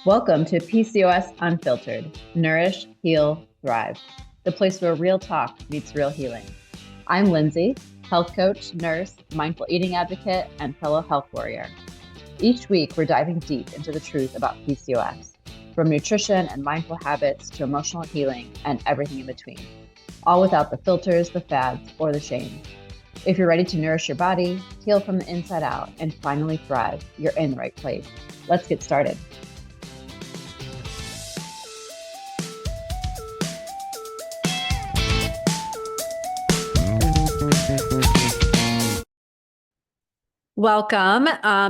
Welcome to PCOS Unfiltered, Nourish, Heal, Thrive, the place where real talk meets real healing. I'm Lindsie, health coach, nurse, mindful eating advocate, and fellow health warrior. Each week, we're diving deep into the truth about PCOS, from nutrition and mindful habits to emotional healing and everything in between, all without the filters, the fads, or the shame. If you're ready to nourish your body, heal from the inside out, and finally thrive, you're in the right place. Let's get started. Welcome.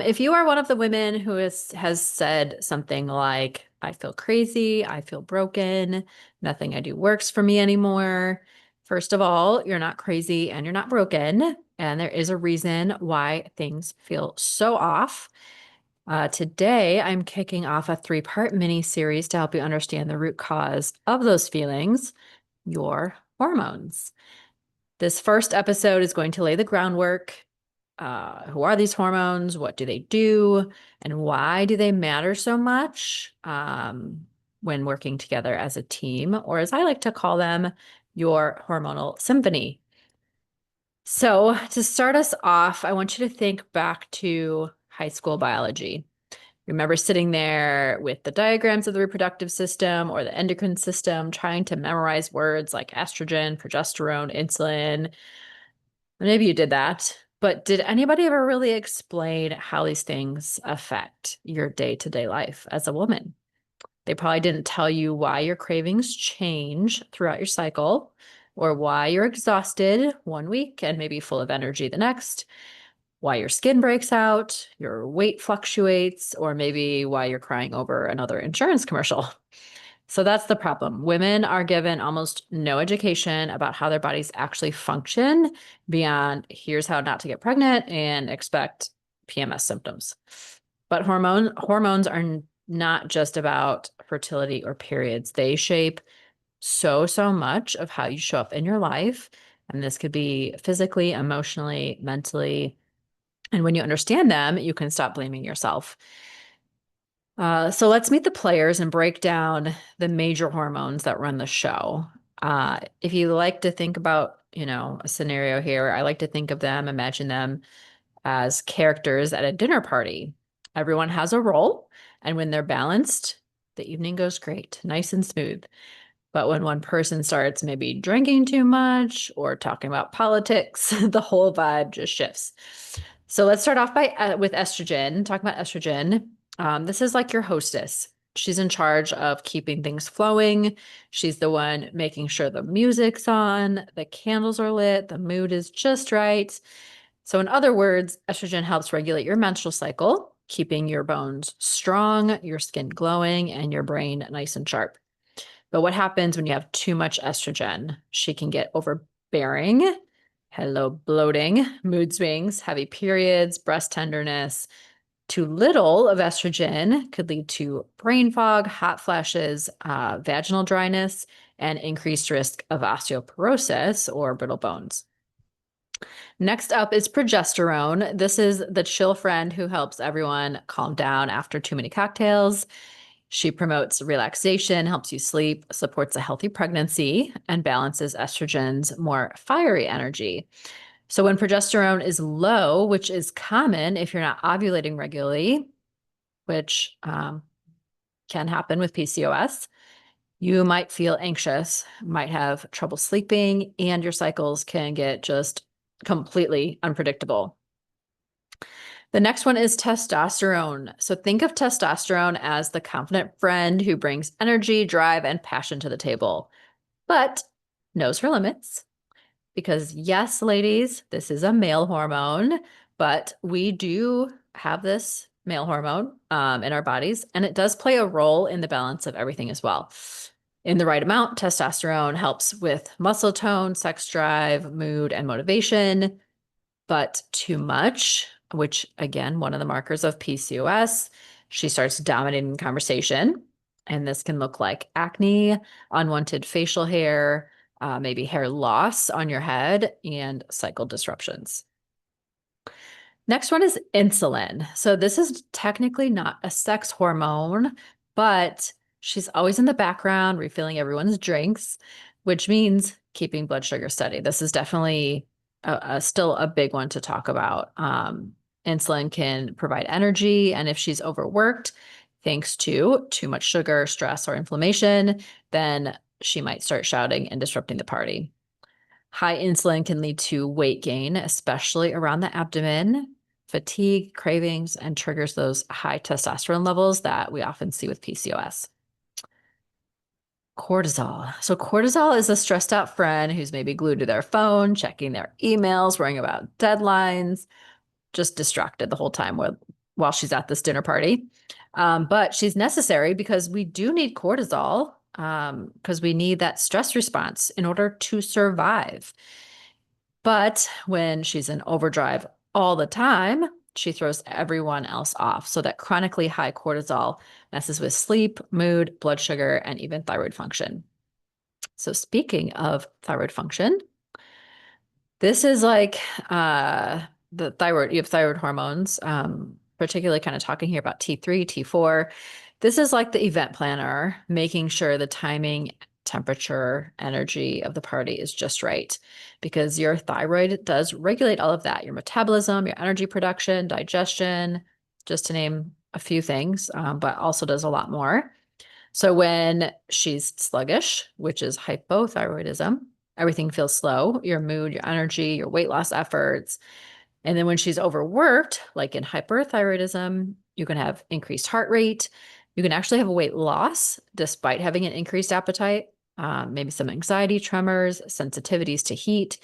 If you are one of the women who has said something like, I feel crazy, I feel broken, nothing I do works for me anymore. First of all, you're not crazy and you're not broken. And there is a reason why things feel so off. Today, I'm kicking off a 3-part mini series to help you understand the root cause of those feelings, your hormones. This first episode is going to lay the groundwork. Who are these hormones? What do they do? And why do they matter so much when working together as a team, or as I like to call them, your hormonal symphony? So to start us off, I want you to think back to high school biology. Remember sitting there with the diagrams of the reproductive system or the endocrine system, trying to memorize words like estrogen, progesterone, insulin. Maybe you did that, but did anybody ever really explain how these things affect your day-to-day life as a woman? They probably didn't tell you why your cravings change throughout your cycle, or why you're exhausted one week and maybe full of energy the next, why your skin breaks out, your weight fluctuates, or maybe why you're crying over another insurance commercial. So that's the problem. Women are given almost no education about how their bodies actually function beyond here's how not to get pregnant and expect PMS symptoms. But hormones are not just about fertility or periods. They shape so much of how you show up in your life. And this could be physically, emotionally, mentally. And when you understand them, you can stop blaming yourself. So let's meet the players and break down the major hormones that run the show. If you like to think about, a scenario here, I like to think of them, imagine them as characters at a dinner party. Everyone has a role, and when they're balanced, the evening goes great, nice and smooth. But when one person starts maybe drinking too much or talking about politics, the whole vibe just shifts. So let's start off with estrogen. Talk about estrogen. This is like your hostess. She's in charge of keeping things flowing. She's the one making sure the music's on, the candles are lit, the mood is just right. So in other words, estrogen helps regulate your menstrual cycle, keeping your bones strong, your skin glowing, and your brain nice and sharp. But what happens when you have too much estrogen? She can get overbearing, hello, bloating, mood swings, heavy periods, breast tenderness. Too little of estrogen could lead to brain fog, hot flashes, vaginal dryness, and increased risk of osteoporosis or brittle bones. Next up is progesterone. This is the chill friend who helps everyone calm down after too many cocktails. She promotes relaxation, helps you sleep, supports a healthy pregnancy, and balances estrogen's more fiery energy. So when progesterone is low, which is common if you're not ovulating regularly, which can happen with PCOS, you might feel anxious, might have trouble sleeping, and your cycles can get just completely unpredictable. The next one is testosterone. So think of testosterone as the confident friend who brings energy, drive, and passion to the table, but knows her limits. Because yes, ladies, this is a male hormone, but we do have this male hormone in our bodies, and it does play a role in the balance of everything as well. In the right amount, testosterone helps with muscle tone, sex drive, mood, and motivation, but too much, which again, one of the markers of PCOS, she starts dominating the conversation. And this can look like acne, unwanted facial hair, maybe hair loss on your head, and cycle disruptions. Next one is insulin. So this is technically not a sex hormone, but she's always in the background refilling everyone's drinks, which means keeping blood sugar steady. This is definitely still a big one to talk about. Insulin can provide energy, and if she's overworked, thanks to too much sugar, stress, or inflammation, then she might start shouting and disrupting the party. High insulin can lead to weight gain, especially around the abdomen, fatigue, cravings, and triggers those high testosterone levels that we often see with PCOS. Cortisol. So cortisol is a stressed out friend who's maybe glued to their phone, checking their emails, worrying about deadlines, just distracted the whole time while she's at this dinner party. But she's necessary because we do need cortisol because we need that stress response in order to survive. But when she's in overdrive all the time, she throws everyone else off. So that chronically high cortisol messes with sleep, mood, blood sugar, and even thyroid function. So speaking of thyroid function, this is like the thyroid, you have thyroid hormones, particularly kind of talking here about T3, T4. This is like the event planner, making sure the timing, temperature, energy of the party is just right, because your thyroid does regulate all of that, your metabolism, your energy production, digestion, just to name a few things, but also does a lot more. So when she's sluggish, which is hypothyroidism, everything feels slow, your mood, your energy, your weight loss efforts. And then when she's overworked, like in hyperthyroidism, you can have increased heart rate. You can actually have a weight loss despite having an increased appetite, maybe some anxiety, tremors, sensitivities to heat.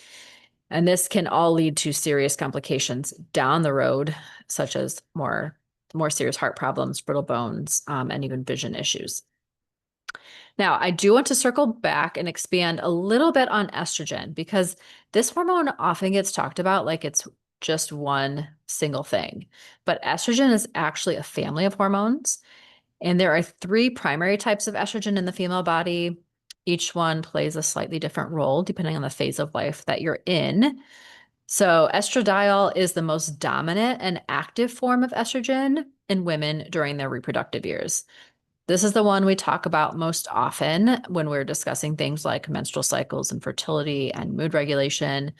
And this can all lead to serious complications down the road, such as more serious heart problems, brittle bones, and even vision issues. Now, I do want to circle back and expand a little bit on estrogen, because this hormone often gets talked about like it's just one single thing. But estrogen is actually a family of hormones. And there are 3 primary types of estrogen in the female body. Each one plays a slightly different role depending on the phase of life that you're in. So estradiol is the most dominant and active form of estrogen in women during their reproductive years. This is the one we talk about most often when we're discussing things like menstrual cycles and fertility and mood regulation.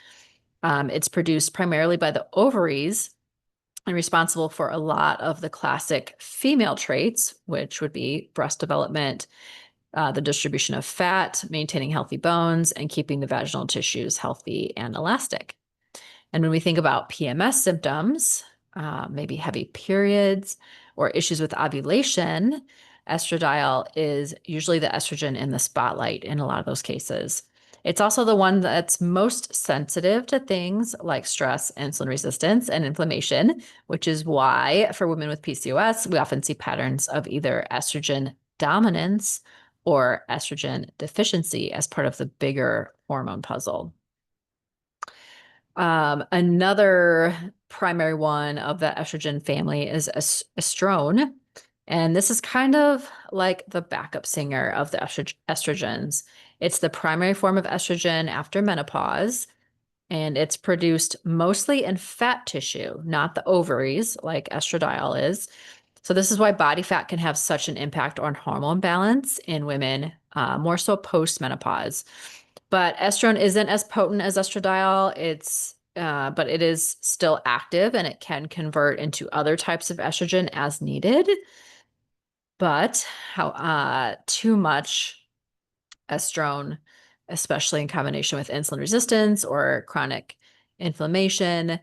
It's produced primarily by the ovaries and responsible for a lot of the classic female traits, which would be breast development, the distribution of fat, maintaining healthy bones, and keeping the vaginal tissues healthy and elastic. And when we think about PMS symptoms, maybe heavy periods or issues with ovulation, estradiol is usually the estrogen in the spotlight in a lot of those cases. It's also the one that's most sensitive to things like stress, insulin resistance, and inflammation, which is why for women with PCOS, we often see patterns of either estrogen dominance or estrogen deficiency as part of the bigger hormone puzzle. Another primary one of the estrogen family is estrone. And this is kind of like the backup singer of the estrogens. It's the primary form of estrogen after menopause, and it's produced mostly in fat tissue, not the ovaries like estradiol is. So this is why body fat can have such an impact on hormone balance in women, more so post-menopause. But estrone isn't as potent as estradiol. But it is still active, and it can convert into other types of estrogen as needed. But too much estrone, especially in combination with insulin resistance or chronic inflammation,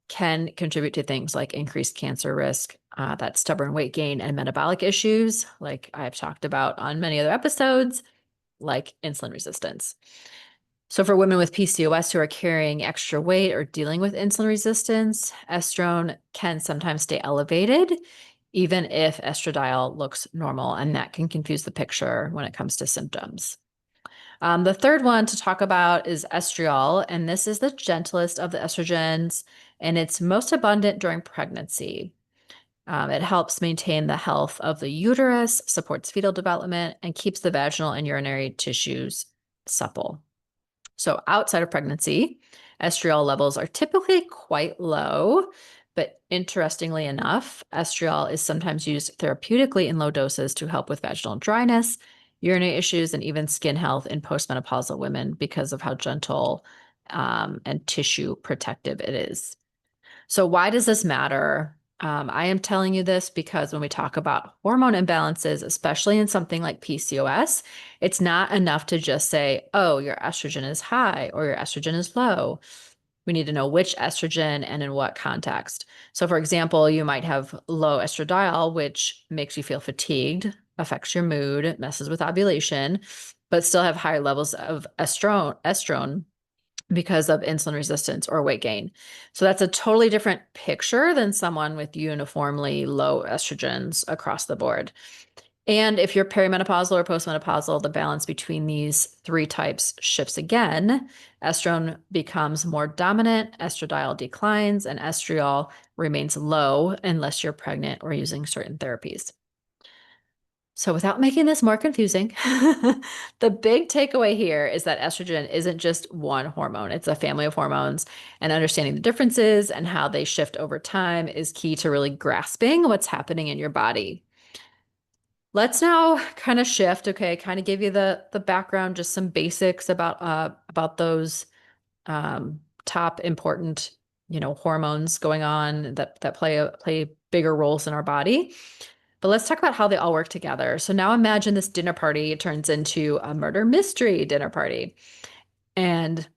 can contribute to things like increased cancer risk, that stubborn weight gain, and metabolic issues, like I've talked about on many other episodes, like insulin resistance. So for women with PCOS who are carrying extra weight or dealing with insulin resistance, estrone can sometimes stay elevated, even if estradiol looks normal, and that can confuse the picture when it comes to symptoms. The third one to talk about is estriol, and this is the gentlest of the estrogens, and it's most abundant during pregnancy. It helps maintain the health of the uterus, supports fetal development, and keeps the vaginal and urinary tissues supple. So outside of pregnancy, estriol levels are typically quite low, But interestingly enough, estriol is sometimes used therapeutically in low doses to help with vaginal dryness, urinary issues, and even skin health in postmenopausal women because of how gentle and tissue protective it is. So why does this matter? I am telling you this because when we talk about hormone imbalances, especially in something like PCOS, it's not enough to just say, oh, your estrogen is high or your estrogen is low. We need to know which estrogen and in what context. So, for example, you might have low estradiol, which makes you feel fatigued, affects your mood, messes with ovulation, but still have higher levels of estrone because of insulin resistance or weight gain. So that's a totally different picture than someone with uniformly low estrogens across the board. And if you're perimenopausal or postmenopausal, the balance between these three types shifts again. Estrone becomes more dominant, estradiol declines, and estriol remains low unless you're pregnant or using certain therapies. So without making this more confusing, the big takeaway here is that estrogen isn't just one hormone. It's a family of hormones, and understanding the differences and how they shift over time is key to really grasping what's happening in your body. Let's now kind of shift, okay, kind of give you the background, just some basics about those top important, hormones going on that play bigger roles in our body. But let's talk about how they all work together. So now imagine this dinner party turns into a murder mystery dinner party. And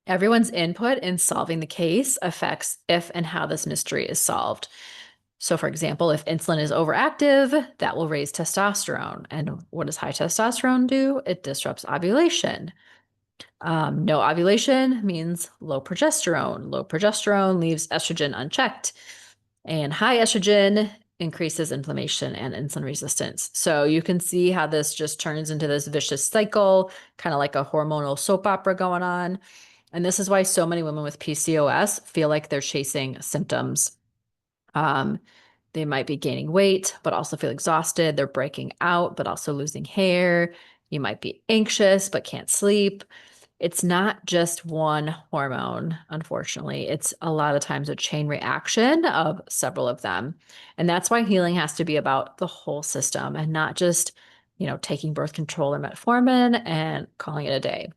everyone's input in solving the case affects if and how this mystery is solved. So, for example, if insulin is overactive, that will raise testosterone. And what does high testosterone do? It disrupts ovulation. No ovulation means low progesterone. Low progesterone leaves estrogen unchecked. And high estrogen increases inflammation and insulin resistance. So you can see how this just turns into this vicious cycle, kind of like a hormonal soap opera going on. And this is why so many women with PCOS feel like they're chasing symptoms. They might be gaining weight, but also feel exhausted. They're breaking out, but also losing hair. You might be anxious, but can't sleep. It's not just one hormone, unfortunately. It's a lot of times a chain reaction of several of them. And that's why healing has to be about the whole system and not just, taking birth control or metformin and calling it a day.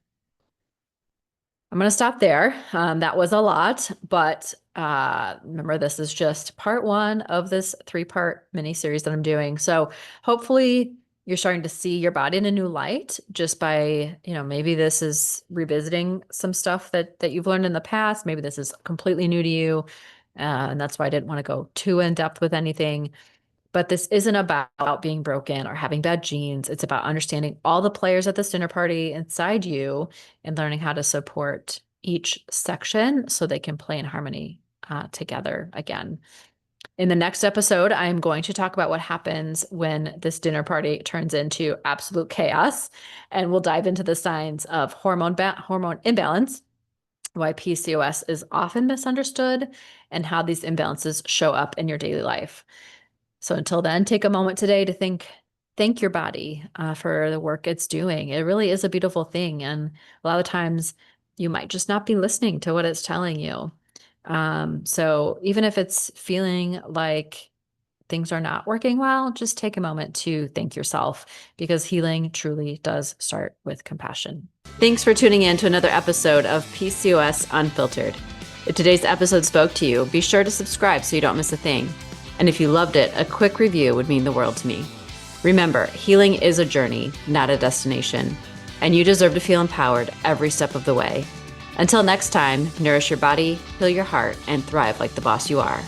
I'm going to stop there. That was a lot, but remember, this is just part one of this 3-part mini series that I'm doing. So hopefully you're starting to see your body in a new light just by, maybe this is revisiting some stuff that you've learned in the past. Maybe this is completely new to you. And that's why I didn't want to go too in depth with anything. But this isn't about being broken or having bad genes. It's about understanding all the players at this dinner party inside you and learning how to support each section so they can play in harmony together again. In the next episode, I'm going to talk about what happens when this dinner party turns into absolute chaos, and we'll dive into the signs of hormone imbalance, why PCOS is often misunderstood, and how these imbalances show up in your daily life. So until then, take a moment today to thank your body for the work it's doing. It really is a beautiful thing. And a lot of times you might just not be listening to what it's telling you. So even if it's feeling like things are not working well, just take a moment to thank yourself, because healing truly does start with compassion. Thanks for tuning in to another episode of PCOS Unfiltered. If today's episode spoke to you, be sure to subscribe so you don't miss a thing. And if you loved it, a quick review would mean the world to me. Remember, healing is a journey, not a destination, and you deserve to feel empowered every step of the way. Until next time, nourish your body, heal your heart, and thrive like the boss you are.